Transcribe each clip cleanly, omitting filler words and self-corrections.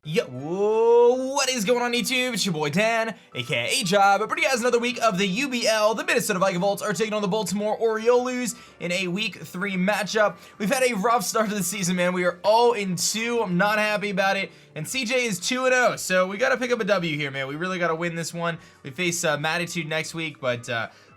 Yo, what is going on YouTube? It's your boy Dan, aka aDrive, bringing you guys another week of the UBL. The Minnesota Vikavolts are taking on the Baltimore Oriolus in a Week 3 matchup. We've had a rough start to the season, man. We are 0-2. I'm not happy about it. And CJ is 2-0, so we got to pick up a W here, man. We really got to win this one. We face MandJTV next week, but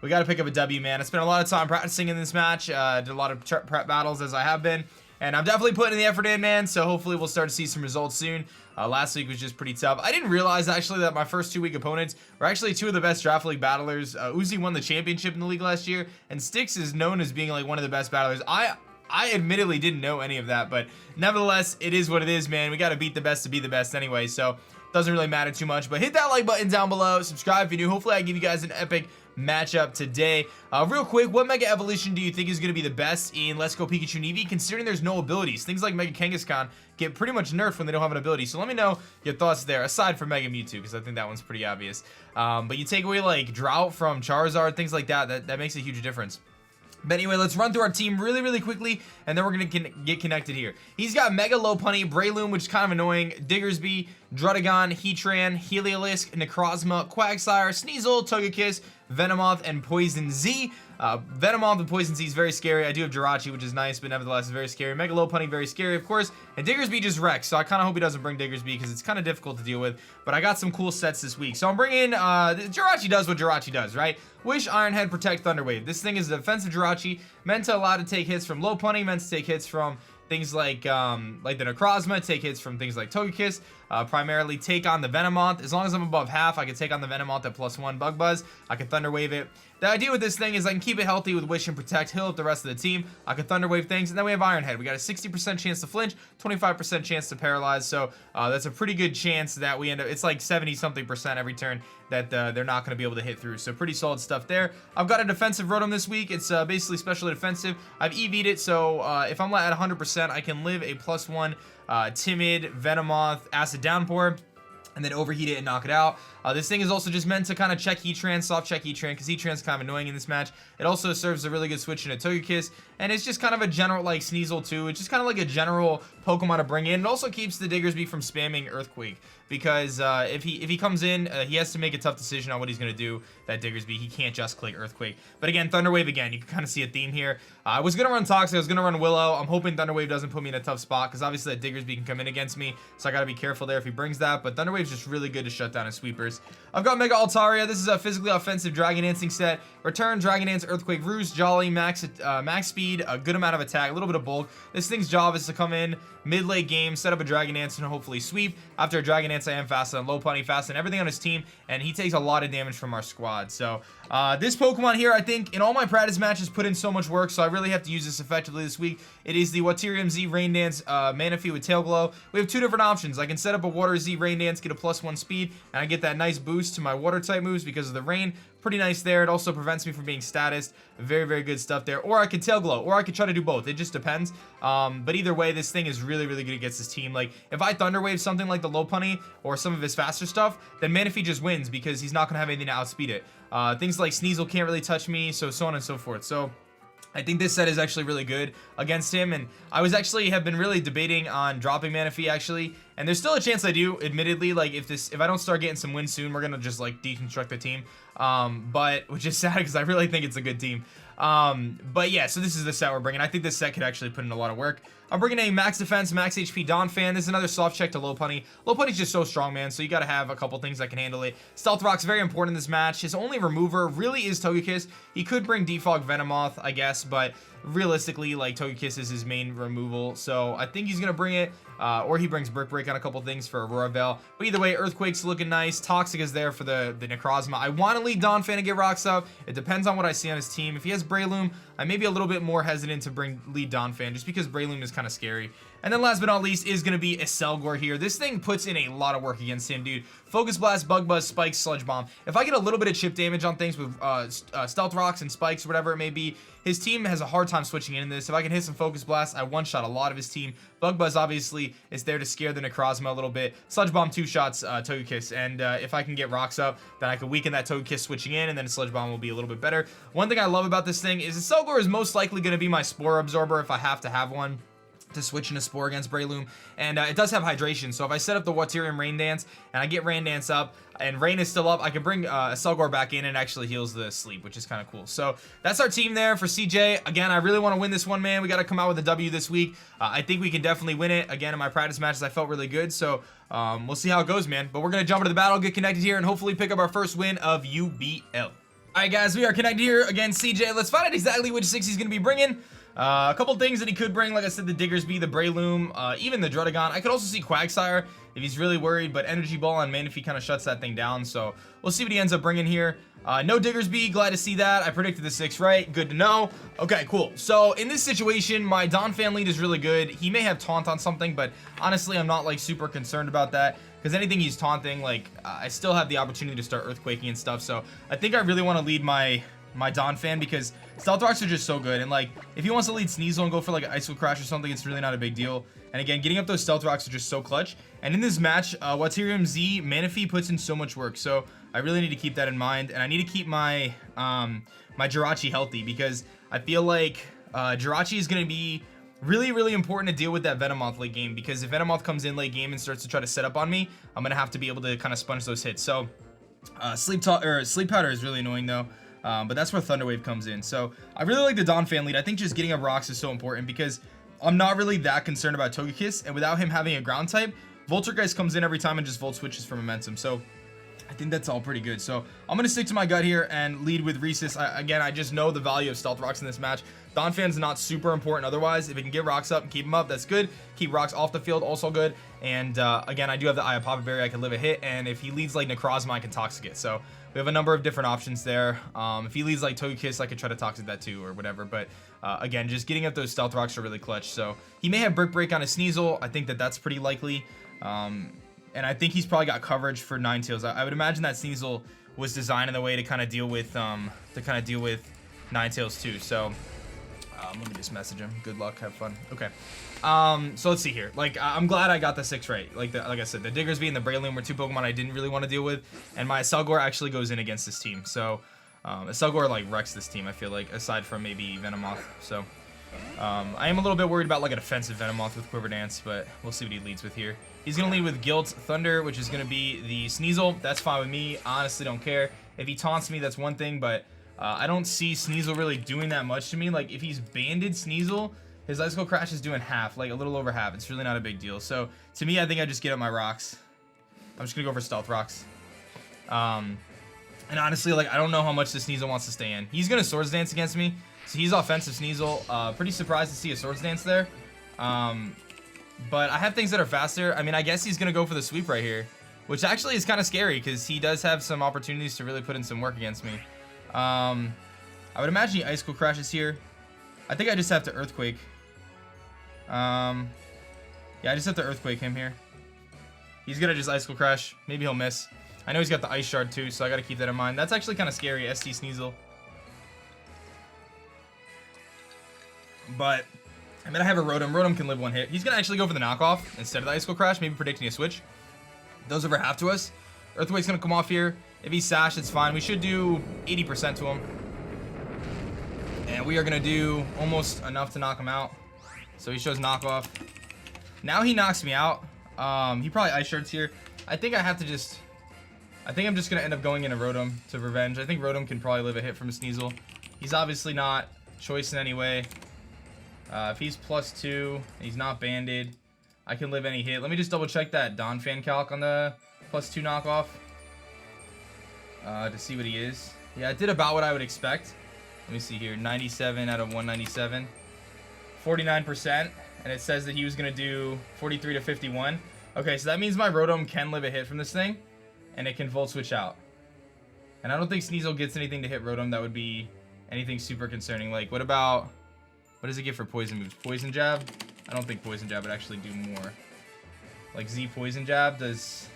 we got to pick up a W, man. I spent a lot of time practicing in this match. Did a lot of prep battles as I have been. And I'm definitely putting the effort in, man, so hopefully we'll start to see some results soon. Last week was just pretty tough. I didn't realize, actually, that my first 2 week opponents were actually 2 of the best draft league battlers. Uzi won the championship in the league last year, and Styx is known as being, like, one of the best battlers. I admittedly didn't know any of that, but nevertheless, it is what it is, man. We got to beat the best to be the best anyway, so doesn't really matter too much. But hit that like button down below, subscribe if you're new. Hopefully I give you guys an epic matchup today. Real quick, what Mega Evolution do you think is going to be the best in Let's Go Pikachu and Eevee, considering there's no abilities? Things like Mega Kangaskhan get pretty much nerfed when they don't have an ability, so let me know your thoughts there, aside from Mega Mewtwo, because I think that one's pretty obvious. But you take away like Drought from Charizard, things like that, that makes a huge difference. But anyway, let's run through our team really quickly, and then we're going to get connected here. He's got Mega Lopunny, Breloom, which is kind of annoying, Diggersby, Druddigon, Heatran, Heliolisk, Necrozma, Quagsire, Sneasel, Togekiss, Venomoth, and Poison Z. Venomoth and Poison Z is very scary. I do have Jirachi, which is nice, but nevertheless very scary. Mega Lopunny, very scary, of course. And Diggersby just wrecks, so I kind of hope he doesn't bring Diggersby because it's kind of difficult to deal with. But I got some cool sets this week. So I'm bringing, Jirachi does what Jirachi does, right? Wish, Iron Head, Protect, Thunder Wave. This thing is a defensive Jirachi, meant to allow to take hits from Lopunny, meant to take hits from things like the Necrozma, take hits from things like Togekiss, primarily take on the Venomoth. As long as I'm above half, I can take on the Venomoth at +1 Bug Buzz. I can Thunder Wave it. The idea with this thing is I can keep it healthy with Wish and Protect, heal up the rest of the team. I can Thunder Wave things, and then we have Iron Head. We got a 60% chance to flinch, 25% chance to paralyze, so that's a pretty good chance that we end up, it's like 70-something% every turn that they're not going to be able to hit through. So pretty solid stuff there. I've got a defensive Rotom this week. It's basically specially defensive. I've EV'd it, so if I'm at 100%, I can live a +1 Timid, Venomoth, Acid Downpour, and then overheat it and knock it out. This thing is also just meant to kind of check Heatran, soft check Heatran, because Heatran's kind of annoying in this match. It also serves a really good switch into Togekiss, and it's just kind of a general, like, Sneasel too. It's just kind of like a general Pokemon to bring in. It also keeps the Diggersby from spamming Earthquake, because if he comes in, he has to make a tough decision on what he's going to do, that Diggersby. He can't just click Earthquake. But again, Thunder Wave again. You can kind of see a theme here. I was going to run Toxic. I was going to run Willow. I'm hoping Thunder Wave doesn't put me in a tough spot, because obviously that Diggersby can come in against me, so I got to be careful there if he brings that. But Thunder Wave's just really good to shut down his sweepers. I've got Mega Altaria. This is a physically offensive Dragon Dancing set. Return, Dragon Dance, Earthquake, Roost, Jolly, max speed, a good amount of attack, a little bit of bulk. This thing's job is to come in mid-late game, set up a Dragon Dance, and hopefully sweep. After a Dragon Dance, I am faster than Lopunny, faster than everything on his team, and he takes a lot of damage from our squad. So this Pokemon here, I think, in all my practice matches, put in so much work, so I really have to use this effectively this week. It is the Waterium Z Rain Dance Manaphy with Tail Glow. We have 2 different options. I can set up a Water Z Rain Dance, get a +1 speed, and I get that nice boost to my water type moves because of the rain. Pretty nice there. It also prevents me from being statused. Very good stuff there. Or I could Tail Glow, or I could try to do both. It just depends. But either way, this thing is really good against this team. Like, if I Thunder Wave something like the Lopunny or some of his faster stuff, then Manaphy just wins because he's not going to have anything to outspeed it. Things like Sneasel can't really touch me, so on and so forth. So I think this set is actually really good against him, and I have been really debating on dropping Manaphy actually, and there's still a chance I do, admittedly. Like, if I don't start getting some wins soon, we're gonna just like deconstruct the team, but which is sad because I really think it's a good team. But yeah, so this is the set we're bringing. I think this set could actually put in a lot of work. I'm bringing a max defense, max HP Donphan. This is another soft check to Lopunny. Lopunny's just so strong, man, so you gotta have a couple things that can handle it. Stealth Rock's very important in this match. His only remover really is Togekiss. He could bring Defog Venomoth, I guess, but realistically, like, Togekiss is his main removal, so I think he's gonna bring it, or he brings Brick Break on a couple things for Aurora Veil. But either way, Earthquake's looking nice. Toxic is there for the Necrozma. I want to lead Donphan and get rocks up. It depends on what I see on his team. If he has Breloom, I may be a little bit more hesitant to lead Donphan, just because Breloom is kind of scary. And then last but not least is going to be a Selgor here. This thing puts in a lot of work against him, dude. Focus Blast, Bug Buzz, Spikes, Sludge Bomb. If I get a little bit of chip damage on things with Stealth Rocks and Spikes or whatever it may be, his team has a hard time switching in this. If I can hit some Focus Blast, I one-shot a lot of his team. Bug Buzz obviously is there to scare the Necrozma a little bit. Sludge Bomb 2-shots Togekiss, and if I can get rocks up, then I can weaken that Togekiss switching in, and then Sludge Bomb will be a little bit better. One thing I love about this thing is that Selgor is most likely going to be my Spore Absorber if I have to have one. to switch into Spore against Breloom, and it does have hydration, so if I set up the Waterium Rain Dance and I get Rain Dance up and Rain is still up, I can bring a Selgor back in and actually heals the sleep, which is kind of cool. So that's our team there for CJ. Again, I really want to win this one, man. We got to come out with a W this week. I think we can definitely win it. Again, in my practice matches, I felt really good, so we'll see how it goes, man. But we're going to jump into the battle, get connected here, and hopefully pick up our first win of UBL. Alright guys, we are connected here against CJ. Let's find out exactly which 6 he's going to be bringing. A couple things that he could bring, like I said, the Diggersby, the Breloom, even the Drudagon. I could also see Quagsire if he's really worried, but Energy Ball on Manaphy kind of shuts that thing down, so we'll see what he ends up bringing here. No Diggersby, glad to see that. I predicted the 6 right, good to know. Okay, cool. So in this situation, my Donphan lead is really good. He may have Taunt on something, but honestly, I'm not like super concerned about that, because anything he's taunting, like, I still have the opportunity to start Earthquaking and stuff, so I think I really want to lead my Donphan, because Stealth Rocks are just so good, and like, if he wants to lead Sneasel and go for like an Ice Crash or something, it's really not a big deal. And again, getting up those Stealth Rocks are just so clutch. And in this match, Waterium Z, Manaphy puts in so much work, so I really need to keep that in mind, and I need to keep my my Jirachi healthy, because I feel like Jirachi is going to be really important to deal with that Venomoth late game, because if Venomoth comes in late game and starts to try to set up on me, I'm going to have to be able to kind of sponge those hits. So Sleep Powder is really annoying though. But that's where Thunder Wave comes in. So I really like the Donphan lead. I think just getting up rocks is so important, because I'm not really that concerned about Togekiss, and without him having a ground type, Voltergeist comes in every time and just Volt switches for momentum. So I think that's all pretty good. So I'm going to stick to my gut here and lead with Rhesus. Again, I just know the value of Stealth Rocks in this match. Donphan's not super important otherwise. If it can get rocks up and keep them up, that's good. Keep rocks off the field, also good. And again, I do have the Eye of Papa Berry. I can live a hit, and if he leads like Necrozma, I can Toxic it. So we have a number of different options there. If he leads like Togekiss, I could try to Toxic that too, or whatever. But again, just getting up those Stealth Rocks are really clutch. So he may have Brick Break on his Sneasel. I think that that's pretty likely. And I think he's probably got coverage for Ninetales. I would imagine that Sneasel was designed in a way to kind of deal with Ninetales too. So let me just message him. Good luck, have fun. Okay. So let's see here. Like, I'm glad I got the 6 right. Like I said, the Diggersby and the Breloom were 2 Pokemon I didn't really want to deal with, and my Selgor actually goes in against this team. So Selgor like wrecks this team, I feel like, aside from maybe Venomoth. So I am a little bit worried about like a defensive Venomoth with Quiver Dance, but we'll see what he leads with here. He's going to lead with Guilt Thunder, which is going to be the Sneasel. That's fine with me. Honestly, don't care. If he taunts me, that's one thing, but I don't see Sneasel really doing that much to me. Like, if he's banded Sneasel, his Icicle Crash is doing half, like a little over half. It's really not a big deal. So to me, I think I just get up my rocks. I'm just going to go for Stealth Rocks. And honestly, like, I don't know how much the Sneasel wants to stay in. He's going to Swords Dance against me. So he's offensive Sneasel. Pretty surprised to see a Swords Dance there. But I have things that are faster. I mean, I guess he's going to go for the sweep right here, which actually is kind of scary, because he does have some opportunities to really put in some work against me. I would imagine he Icicle Crashes here. I think I just have to Earthquake. Yeah, I just have to Earthquake him here. He's going to just Icicle Crash. Maybe he'll miss. I know he's got the Ice Shard too, so I got to keep that in mind. That's actually kind of scary, ST Sneasel. But I mean, I have a Rotom. Rotom can live one hit. He's going to actually go for the knockoff instead of the Icicle Crash, maybe predicting a switch. Those over half to us. Earthquake's going to come off here. If he's Sash, it's fine. We should do 80% to him. And we are going to do almost enough to knock him out. So he shows knockoff. Now he knocks me out. He probably Ice Shards here. I think I have to just... I think I'm just going to end up going into Rotom to revenge. I think Rotom can probably live a hit from Sneasel. He's obviously not choice in any way. If he's +2, he's not banded, I can live any hit. Let me just double check that Donphan calc on the +2 knockoff to see what he is. Yeah, it did about what I would expect. Let me see here, 97 out of 197, 49%, and it says that he was going to do 43 to 51. Okay, so that means my Rotom can live a hit from this thing, and it can Volt Switch out. And I don't think Sneasel gets anything to hit Rotom that would be anything super concerning. Like, what about... What does it get for poison moves? Poison Jab? I don't think Poison Jab would actually do more. Like Z Poison Jab does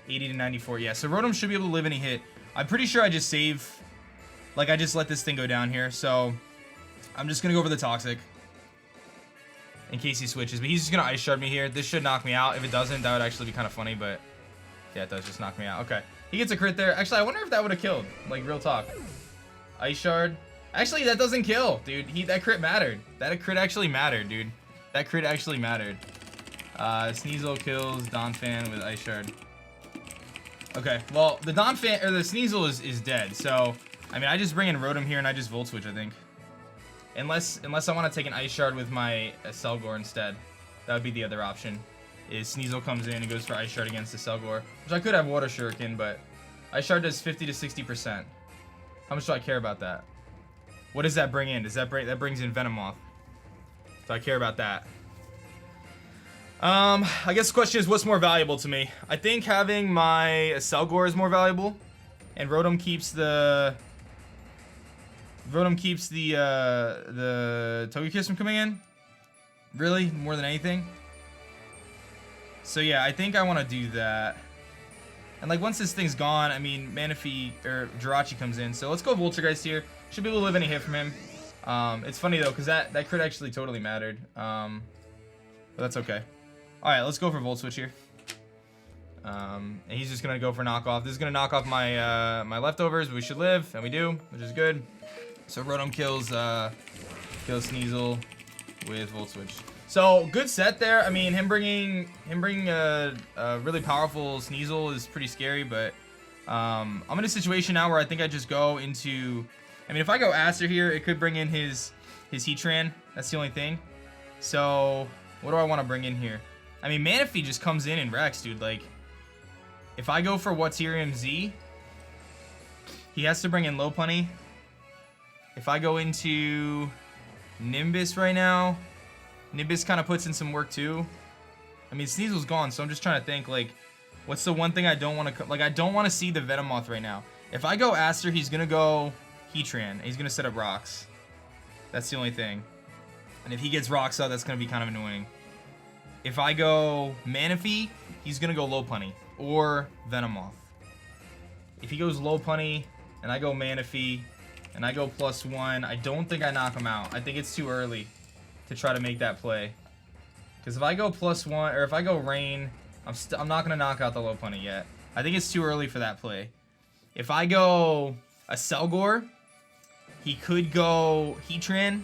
80 to 94. Yeah, so Rotom should be able to live any hit. I'm pretty sure I just save... Like, I just let this thing go down here. So, I'm just going to go for the Toxic. In case he switches. But he's just going to Ice Shard me here. This should knock me out. If it doesn't, that would actually be kind of funny. But, yeah, it does just knock me out. Okay. He gets a crit there. Actually, I wonder if that would have killed. Like, real talk. Ice Shard. Actually, that doesn't kill, dude. That crit mattered. That crit actually mattered, dude. That crit actually mattered. Sneasel kills Donphan with Ice Shard. Okay, well, the Donphan, or the Sneasel is dead, so, I mean, I just bring in Rotom here and I just Volt Switch, I think. Unless I want to take an Ice Shard with my Selgor instead. That would be the other option. Is Sneasel comes in and goes for Ice Shard against the Selgor. Which I could have Water Shuriken, but Ice Shard does 50 to 60%. How much do I care about that? What does that bring in? Does that brings in Venomoth. Do I care about that? I guess the question is, what's more valuable to me? I think having my Selgor is more valuable, and Rotom keeps the Togekiss from coming in. Really, more than anything. So yeah, I think I want to do that. And like once this thing's gone, I mean, Manaphy or Jirachi comes in. So let's go Voltreggeist here. Should be able to live any hit from him. It's funny though, because that crit actually totally mattered. But that's okay. All right, let's go for Volt Switch here. And he's just gonna go for knockoff. This is gonna knock off my my leftovers, but we should live, and we do, which is good. So Rotom kills Sneasel with Volt Switch. So good set there. I mean, him bringing a really powerful Sneasel is pretty scary, but I'm in a situation now where I think I just go into. I mean, if I go Aster here, it could bring in his Heatran. That's the only thing. So what do I want to bring in here? I mean, Manaphy just comes in and wrecks, dude. Like, if I go for Waterium Z, he has to bring in Lopunny. If I go into Nimbus right now, Nimbus kind of puts in some work too. I mean, Sneasel's gone, so I'm just trying to think, like, what's the one thing I don't want to... Like, I don't want to see the Venomoth right now. If I go Aster, he's going to go Heatran. He's going to set up rocks. That's the only thing. And if he gets rocks out, that's going to be kind of annoying. If I go Manaphy, he's going to go Lopunny or Venomoth. If he goes Lopunny and I go Manaphy and I go +1, I don't think I knock him out. I think it's too early to try to make that play. Because if I go +1, or if I go Rain, I'm not going to knock out the Lopunny yet. I think it's too early for that play. If I go a Selgor, he could go Heatran.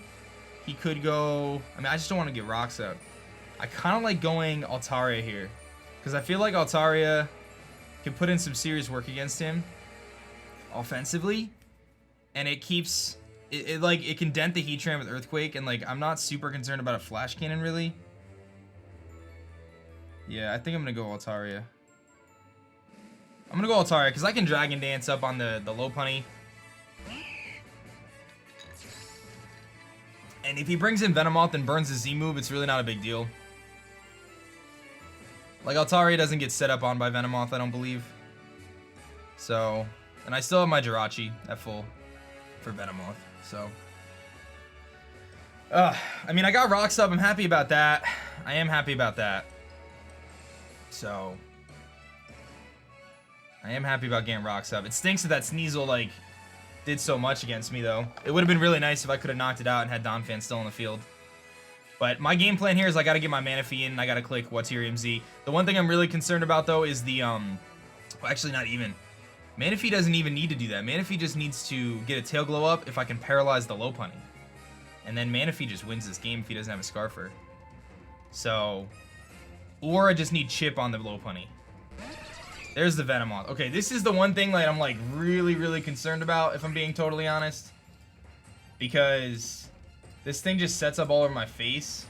He could go... I mean, I just don't want to get rocks out. I kind of like going Altaria here. Because I feel like Altaria can put in some serious work against him offensively. And it keeps... It can dent the Heatran with Earthquake, and like I'm not super concerned about a Flash Cannon really. Yeah, I think I'm gonna go Altaria. I'm gonna go Altaria because I can Dragon Dance up on the Lopunny. And if he brings in Venomoth and burns his Z move, it's really not a big deal. Like Altaria doesn't get set up on by Venomoth, I don't believe. So, and I still have my Jirachi at full for Venomoth. So, I mean, I got rocks up. I'm happy about that. I am happy about that. So, I am happy about getting rocks up. It stinks that Sneasel, like, did so much against me, though. It would have been really nice if I could have knocked it out and had Donphan still on the field. But my game plan here is I got to get my Manaphy in and I got to click Waterium Z. The one thing I'm really concerned about, though, is the, well, actually, not even. Manaphy doesn't even need to do that. Manaphy just needs to get a Tail Glow up if I can paralyze the Lopunny. And then Manaphy just wins this game if he doesn't have a Scarfer. So, or I just need Chip on the Lopunny. There's the Venomoth. Okay, this is the one thing that I'm like really concerned about, if I'm being totally honest. Because this thing just sets up all over my face.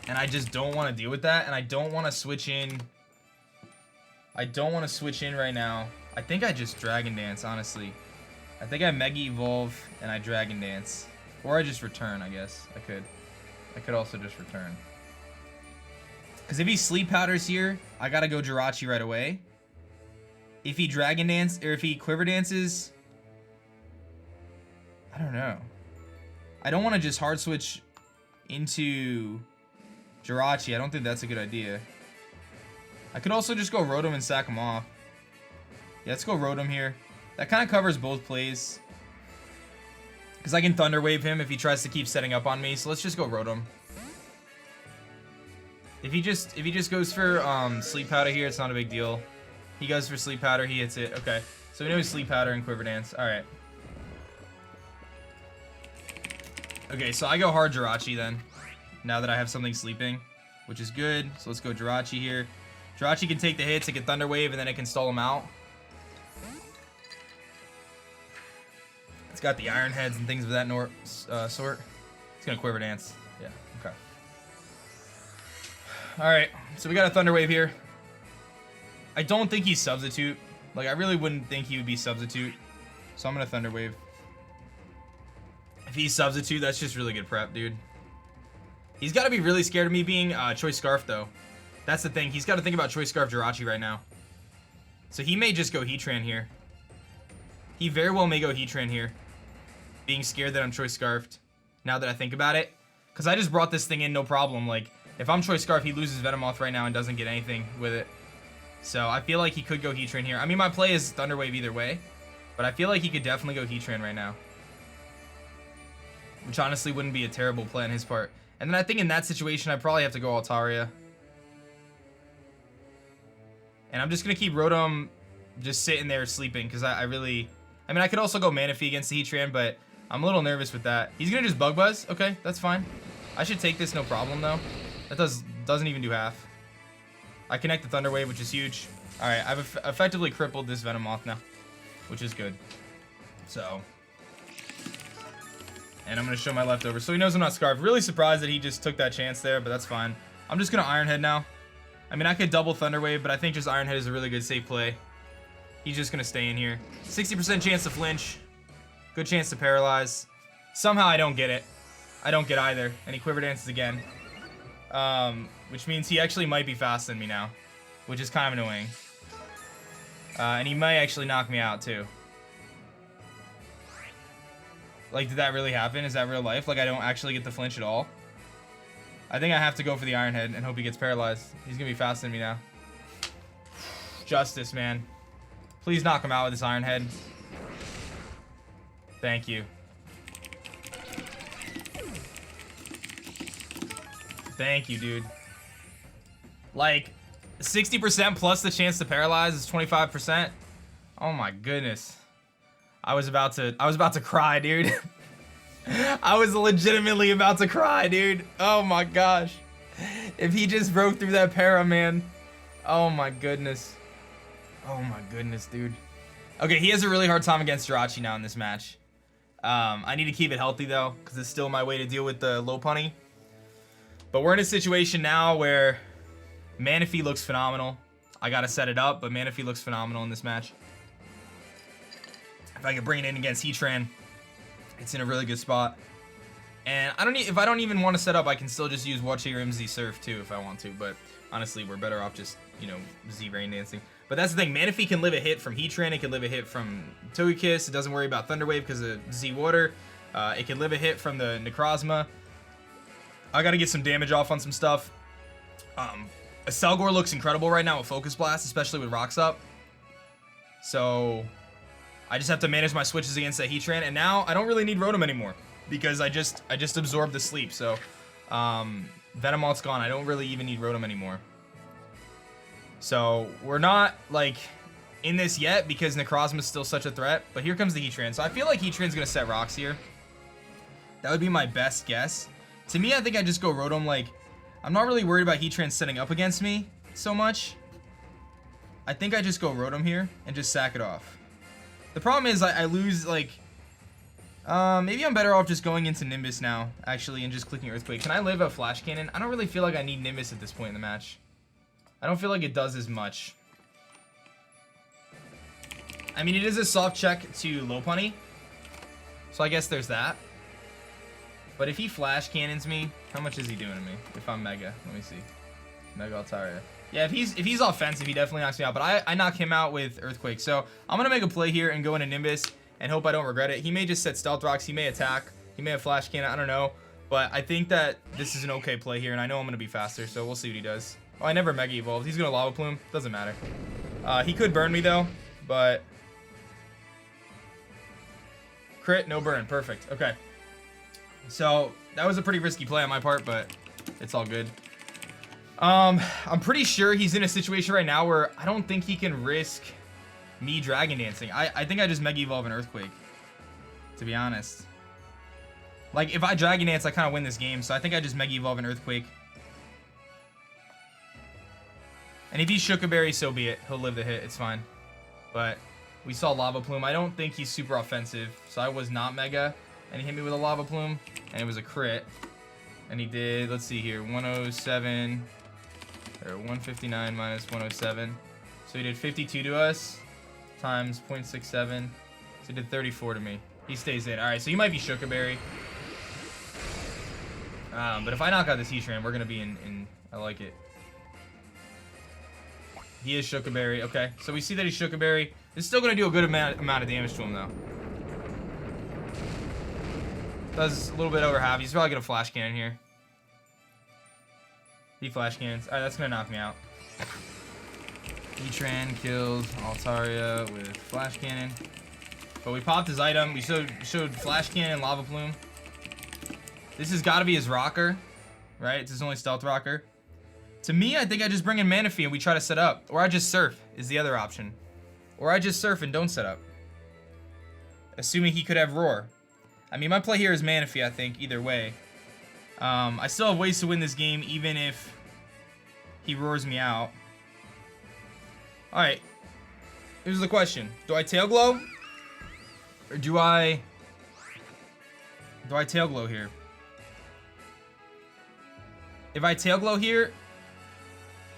And I just don't want to deal with that. And I don't want to switch in. I don't want to switch in right now. I think I just Dragon Dance, honestly. I think I Mega Evolve and I Dragon Dance. Or I just return, I guess. I could also just return. Because if he Sleep Powders here, I gotta go Jirachi right away. If he Dragon Dance, or if he Quiver Dances, I don't know. I don't want to just hard switch into Jirachi. I don't think that's a good idea. I could also just go Rotom and sack him off. Yeah, let's go Rotom here. That kind of covers both plays. Because I can Thunder Wave him if he tries to keep setting up on me. So let's just go Rotom. If he just goes for Sleep Powder here, it's not a big deal. He goes for Sleep Powder, he hits it. Okay. So we know he's Sleep Powder and Quiver Dance. Alright. Okay, so I go hard Jirachi then. now that I have something sleeping, which is good. So let's go Jirachi here. Jirachi can take the hits, it can Thunder Wave, and then it can stall him out. It's got the Iron Heads and things of that sort. It's gonna Quiver Dance. Yeah, okay. Alright, so we got a Thunder Wave here. I don't think he's Substitute. Like, I really wouldn't think he would be Substitute. So I'm gonna Thunder Wave. If he's Substitute, that's just really good prep, dude. He's gotta be really scared of me being Choice Scarf, though. That's the thing. He's gotta think about Choice Scarf Jirachi right now. So he may just go Heatran here. He very well may go Heatran here. Being scared that I'm Choice Scarfed, now that I think about it. Because I just brought this thing in, no problem. Like, if I'm Choice Scarf, he loses Venomoth right now and doesn't get anything with it. So I feel like he could go Heatran here. I mean, my play is Thunder Wave either way. But I feel like he could definitely go Heatran right now. Which honestly wouldn't be a terrible play on his part. And then I think in that situation, I probably have to go Altaria. And I'm just going to keep Rotom just sitting there sleeping. Because I mean, I could also go Manaphy against the Heatran, but I'm a little nervous with that. He's going to just Bug Buzz. Okay, that's fine. I should take this, no problem, though. That doesn't even do half. I connect the Thunder Wave, which is huge. Alright, I've effectively crippled this Venomoth now, which is good. So, and I'm going to show my leftovers. So he knows I'm not Scarf. Really surprised that he just took that chance there, but that's fine. I'm just going to Iron Head now. I mean, I could double Thunder Wave, but I think just Iron Head is a really good safe play. He's just going to stay in here. 60% chance to flinch. Good chance to paralyze. Somehow I don't get it. I don't get either. And he Quiver Dances again. Which means he actually might be faster than me now. Which is kind of annoying. And he might actually knock me out too. Like, did that really happen? Is that real life? Like, I don't actually get the flinch at all? I think I have to go for the Iron Head and hope he gets paralyzed. He's going to be faster than me now. Justice, man. Please knock him out with this Iron Head. Thank you. Thank you, dude. Like, 60% plus the chance to paralyze is 25%. Oh my goodness. I was about to cry, dude. I was legitimately about to cry, dude. Oh my gosh. If he just broke through that para, man. Oh my goodness. Oh my goodness, dude. Okay, he has a really hard time against Jirachi now in this match. I need to keep it healthy, though, because it's still my way to deal with the low punny. But we're in a situation now where Manaphy looks phenomenal. I got to set it up, but Manaphy looks phenomenal in this match. If I can bring it in against Heatran, it's in a really good spot. And if I don't even want to set up, I can still just use Watch Your MZ Surf, too, if I want to. But honestly, we're better off just, you know, Z Rain Dancing. But that's the thing, Manaphy can live a hit from Heatran, it can live a hit from Togekiss, it doesn't worry about Thunder Wave because of Z Water. It can live a hit from the Necrozma. I gotta get some damage off on some stuff. Selgor looks incredible right now with Focus Blast, especially with Rocks up. So, I just have to manage my switches against that Heatran, and now I don't really need Rotom anymore. Because I just absorbed the sleep, so Venomoth's gone, I don't really even need Rotom anymore. So, we're not, like, in this yet because Necrozma is still such a threat. But here comes the Heatran. So, I feel like Heatran's going to set rocks here. That would be my best guess. To me, I think I just go Rotom, like, I'm not really worried about Heatran setting up against me so much. I think I just go Rotom here and just sack it off. The problem is I lose, like, maybe I'm better off just going into Nimbus now, actually, and just clicking Earthquake. Can I live a Flash Cannon? I don't really feel like I need Nimbus at this point in the match. I don't feel like it does as much. I mean, it is a soft check to low punny. So I guess there's that. But if he Flash Cannons me, how much is he doing to me? If I'm Mega, let me see. Mega Altaria. Yeah, if he's offensive, he definitely knocks me out. But I knock him out with Earthquake. So I'm going to make a play here and go into Nimbus and hope I don't regret it. He may just set Stealth Rocks. He may attack. He may have Flash Cannon. I don't know. But I think that this is an okay play here. And I know I'm going to be faster. So we'll see what he does. Oh, I never Mega Evolved. He's going to Lava Plume. Doesn't matter. He could burn me, though. But crit, no burn. Perfect. Okay. So that was a pretty risky play on my part, but it's all good. I'm pretty sure he's in a situation right now where I don't think he can risk me Dragon Dancing. I think I just Mega Evolve an Earthquake, to be honest. Like, if I Dragon Dance, I kind of win this game. So I think I just Mega Evolve and Earthquake. And if he's Shookaberry, so be it. He'll live the hit. It's fine. But we saw Lava Plume. I don't think he's super offensive. So I was not Mega. And he hit me with a Lava Plume. And it was a crit. And he did, let's see here, 107. Or 159 minus 107. So he did 52 to us. Times 0.67. So he did 34 to me. He stays in. Alright, so he might be Shookaberry. But if I knock out this Heatran, we're going to be in... I like it. He is Shookaberry. Okay, so we see that he's Shookaberry. It's still going to do a good amount of damage to him, though. Does a little bit over half. He's probably going to Flash Cannon here. He Flash Cannons. Alright, that's going to knock me out. Heatran kills Altaria with Flash Cannon. But we popped his item. We showed Flash Cannon and Lava Plume. This has got to be his rocker, right? It's his only stealth rocker. To me, I think I just bring in Manaphy and we try to set up. Or I just surf is the other option. Or I just surf and don't set up. Assuming he could have Roar. I mean, my play here is Manaphy, I think, either way. I still have ways to win this game, even if he roars me out. Alright. Here's the question. Do I Tail Glow? Or do I Tail Glow here? If I Tail Glow here,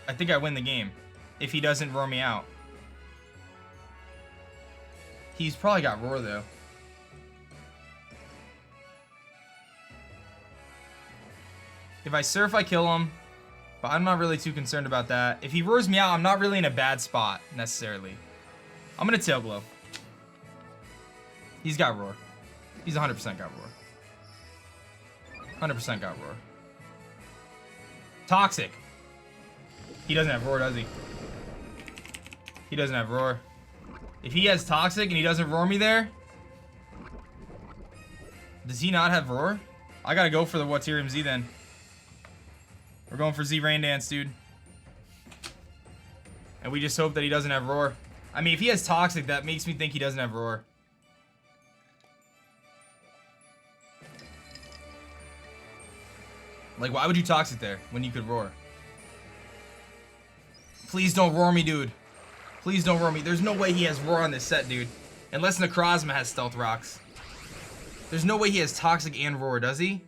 I think I win the game. If he doesn't roar me out. He's probably got Roar, though. If I Surf, I kill him. But I'm not really too concerned about that. If he roars me out, I'm not really in a bad spot, necessarily. I'm going to Tail Glow. He's got Roar. He's 100% got Roar. 100% got Roar. Toxic. He doesn't have Roar, does he? He doesn't have Roar. If he has Toxic and he doesn't roar me there... Does he not have Roar? I gotta go for the Watirium Z then. We're going for Z Rain Dance, dude. And we just hope that he doesn't have Roar. I mean, if he has Toxic, that makes me think he doesn't have Roar. Like, why would you Toxic there when you could Roar? Please don't roar me, dude. Please don't roar me. There's no way he has Roar on this set, dude. Unless Necrozma has Stealth Rocks. There's no way he has Toxic and Roar, does he?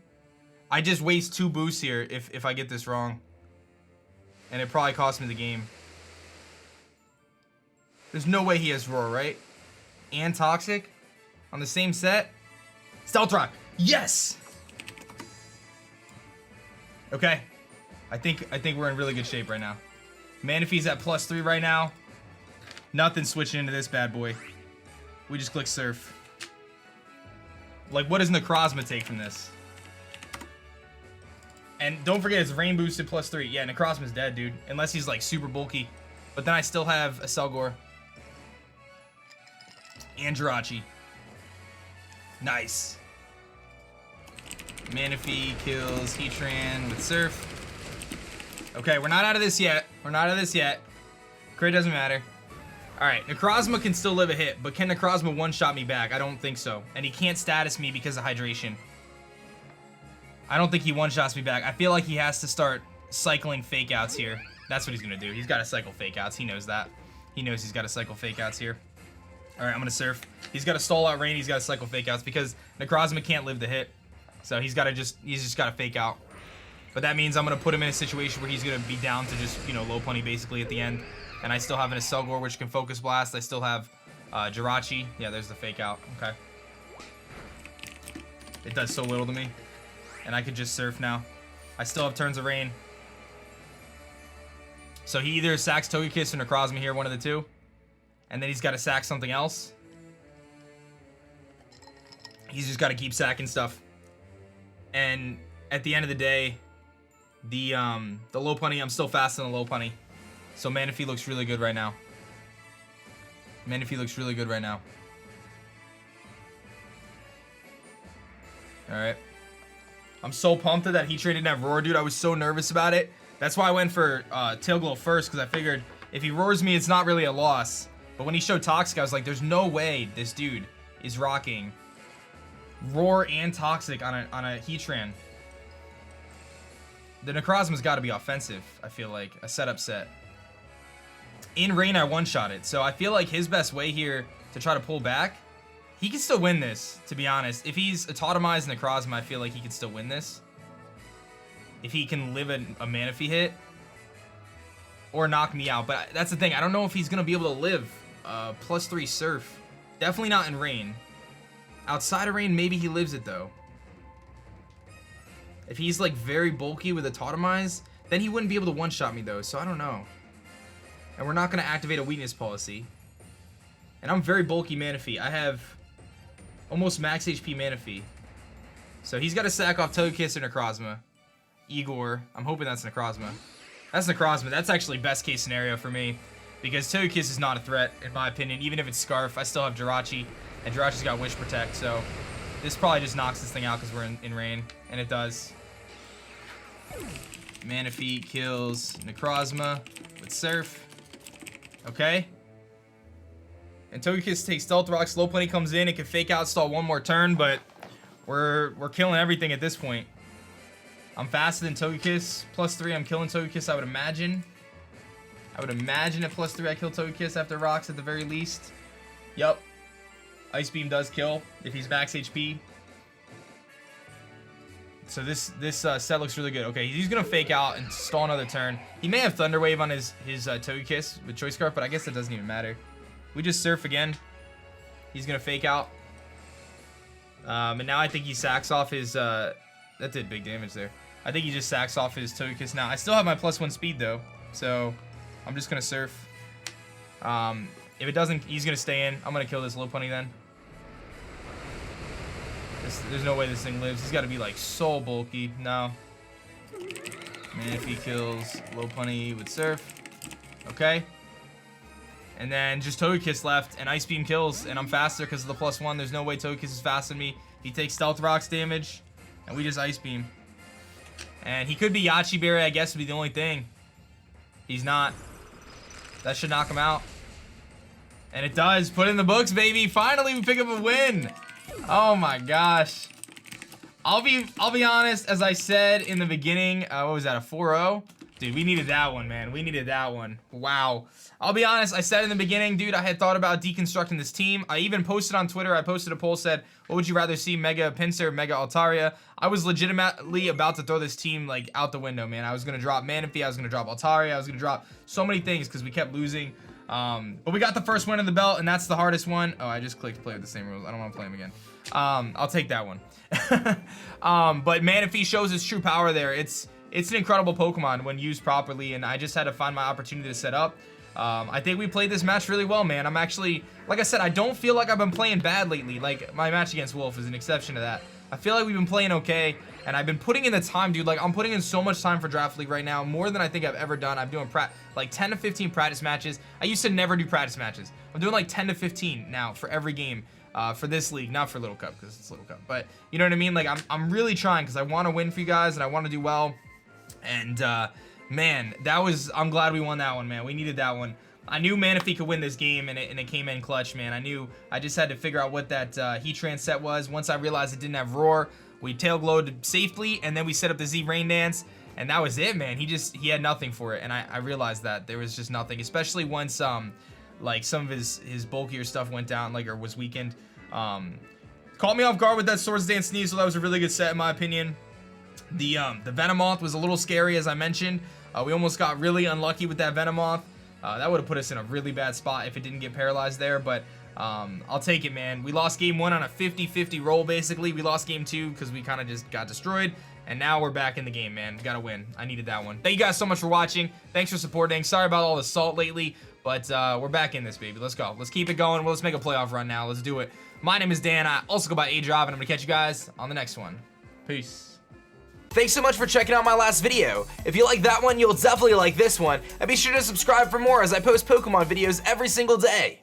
I just waste 2 boosts here if I get this wrong. And it probably cost me the game. There's no way he has Roar, right? And Toxic? On the same set? Stealth Rock! Yes! Okay. I think we're in really good shape right now. Manaphy's at +3 right now. Nothing switching into this bad boy. We just click Surf. Like, what does Necrozma take from this? And don't forget, it's Rain boosted +3. Yeah, Necrozma's dead, dude. Unless he's, like, super bulky. But then I still have a Selgor. And Jirachi. Nice. Manaphy kills Heatran with Surf. Okay, we're not out of this yet. We're not out of this yet. Crit doesn't matter. Alright, Necrozma can still live a hit, but can Necrozma one-shot me back? I don't think so. And he can't status me because of Hydration. I don't think he one-shots me back. I feel like he has to start cycling fake outs here. That's what he's going to do. He's got to cycle fake outs. He knows that. He knows he's got to cycle fake outs here. Alright, I'm going to Surf. He's got to stall out Rain. He's got to cycle fake outs because Necrozma can't live the hit. So he's just got to fake out. But that means I'm going to put him in a situation where he's going to be down to just, you know, low punny basically at the end. And I still have an Selgor which can Focus Blast. I still have Jirachi. Yeah, there's the fake out. Okay. It does so little to me. And I could just Surf now. I still have Turns of Rain. So he either sacks Togekiss or Necrozma here, one of the two. And then he's got to sack something else. He's just got to keep sacking stuff. And at the end of the day, the low punny, I'm still fast on the low punny. So Manaphy looks really good right now. Manaphy looks really good right now. Alright. I'm so pumped that he traded that Roar, dude. I was so nervous about it. That's why I went for Tail Glow first, because I figured if he roars me, it's not really a loss. But when he showed Toxic, I was like, there's no way this dude is rocking Roar and Toxic on a Heatran. The Necrozma's got to be offensive, I feel like. A setup set. In rain, I one-shot it. So I feel like his best way here to try to pull back, he can still win this, to be honest. If he's a Totemized Necrozma, I feel like he can still win this. If he can live a Manaphy hit. Or knock me out. But that's the thing. I don't know if he's going to be able to live +3 Surf. Definitely not in rain. Outside of rain, maybe he lives it, though. If he's, like, very bulky with a Totemize, then he wouldn't be able to one-shot me, though. So I don't know. And we're not going to activate a weakness policy. And I'm very bulky Manaphy. I have almost max HP Manaphy. So he's got to sack off Togekiss or Necrozma. Igor. I'm hoping that's Necrozma. That's Necrozma. That's actually best case scenario for me. Because Togekiss is not a threat, in my opinion. Even if it's Scarf, I still have Jirachi. And Jirachi's got Wish Protect, so this probably just knocks this thing out because we're in rain. And it does. Manaphy kills Necrozma with Surf. Okay. And Togekiss takes Stealth Rock. Slow Plenty comes in. It can fake out, stall one more turn, but we're killing everything at this point. I'm faster than Togekiss. +3, I'm killing Togekiss, I would imagine. I would imagine at +3 I kill Togekiss after rocks at the very least. Yup. Ice Beam does kill if he's max HP. So this set looks really good. Okay, he's gonna fake out and stall another turn. He may have Thunder Wave on his Togekiss with Choice Scarf, but I guess that doesn't even matter. We just Surf again. He's gonna fake out. And now I think he sacks off his that did big damage there. I think he just sacks off his Togekiss now. I still have my +1 speed though, so I'm just gonna Surf. If it doesn't, he's gonna stay in. I'm gonna kill this Lopunny then. There's no way this thing lives. He's got to be like so bulky. No. Manaphy kills Lopunny with Surf. Okay. And then just Togekiss left, and Ice Beam kills, and I'm faster because of the +1. There's no way Togekiss is faster than me. He takes Stealth Rocks damage, and we just Ice Beam. And he could be Yachi Berry, I guess, would be the only thing. He's not. That should knock him out. And it does. Put it in the books, baby. Finally, we pick up a win. Oh my gosh. I'll be honest, as I said in the beginning, what was that, a 4-0? Dude, we needed that one, man. We needed that one. Wow. I'll be honest, I said in the beginning, dude, I had thought about deconstructing this team. I even posted on Twitter, I posted a poll, said, what would you rather see, Mega Pinsir or Mega Altaria? I was legitimately about to throw this team, like, out the window, man. I was going to drop Manaphy, I was going to drop Altaria, I was going to drop so many things because we kept losing. But we got the first win of the belt, and that's the hardest one. Oh, I just clicked play with the same rules. I don't want to play them again. I'll take that one. But Manaphy shows its true power there. It's an incredible Pokemon when used properly, and I just had to find my opportunity to set up. I think we played this match really well, man. I'm actually, like I said, I don't feel like I've been playing bad lately. Like, my match against Wolf is an exception to that. I feel like we've been playing okay, and I've been putting in the time, dude. Like, I'm putting in so much time for Draft League right now, more than I think I've ever done. I'm doing like 10 to 15 practice matches. I used to never do practice matches. I'm doing like 10 to 15 now for every game for this league, not for Little Cup, because it's Little Cup. But you know what I mean? Like, I'm really trying because I want to win for you guys, and I want to do well. And, man, I'm glad we won that one, man. We needed that one. I knew Manaphy could win this game, and it came in clutch, man. I just had to figure out what that Heatran set was. Once I realized it didn't have Roar, we tail glowed safely, and then we set up the Z Rain Dance, and that was it, man. He had nothing for it, and I realized that there was just nothing, especially once like some of his bulkier stuff went down, like, or was weakened. Caught me off guard with that Swords Dance Sneasel. That was a really good set in my opinion. The Venomoth was a little scary, as I mentioned. We almost got really unlucky with that Venomoth. That would have put us in a really bad spot if it didn't get paralyzed there, but I'll take it, man. We lost game 1 on a 50-50 roll, basically. We lost game 2 because we kind of just got destroyed, and now we're back in the game, man. Gotta win. I needed that one. Thank you guys so much for watching. Thanks for supporting. Sorry about all the salt lately, but we're back in this, baby. Let's go. Let's keep it going. Well, let's make a playoff run now. Let's do it. My name is Dan. I also go by aDrive, and I'm going to catch you guys on the next one. Peace. Thanks so much for checking out my last video. If you like that one, you'll definitely like this one, and be sure to subscribe for more as I post Pokemon videos every single day.